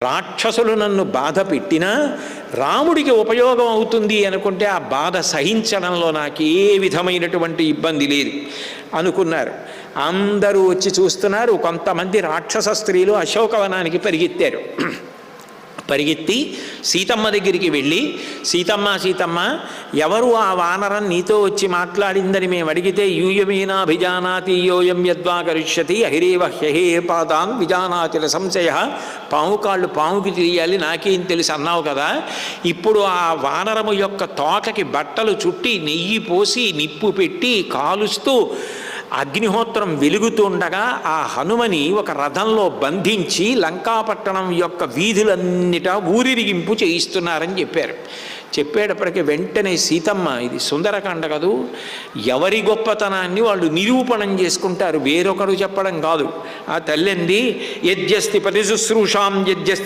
రాక్షసులు నన్ను బాధ పెట్టినా రాముడికి ఉపయోగం అవుతుంది అనుకుంటే ఆ బాధ సహించడంలో నాకు ఏ విధమైనటువంటి ఇబ్బంది లేదు అనుకున్నారు. అందరూ వచ్చి చూస్తున్నారు. కొంతమంది రాక్షస స్త్రీలు అశోకవనానికి పరిగెత్తారు. పరిగెత్తి సీతమ్మ దగ్గరికి వెళ్ళి, సీతమ్మ సీతమ్మ, ఎవరు ఆ వానరం నీతో వచ్చి మాట్లాడిందని మేము అడిగితే, యూయమీనాభిజానాతి యోయం యద్వా కరిష్యతి అహిరేవ హ్యహే పాదాన్ విజానాతిల సంశయ, పాము కాళ్ళు పాముకి తెలియాలి నాకేం తెలుసు అన్నావు కదా. ఇప్పుడు ఆ వానరము యొక్క తోకకి బట్టలు చుట్టి నెయ్యి పోసి నిప్పు పెట్టి కాలుస్తూ అగ్నిహోత్రం వెలుగుతుండగా ఆ హనుమని ఒక రథంలో బంధించి లంకాపట్టణం యొక్క వీధులన్నిటా ఊరిరిగింపు చేయిస్తున్నారని చెప్పారు. చెప్పేటప్పటికి వెంటనే సీతమ్మ, ఇది సుందరకాండ కదూ, ఎవరి గొప్పతనాన్ని వాళ్ళు నిరూపణం చేసుకుంటారు, వేరొకరు చెప్పడం కాదు. ఆ తల్లింది, యజ్జస్తి పతి శుశ్రూషాం యజ్జస్తి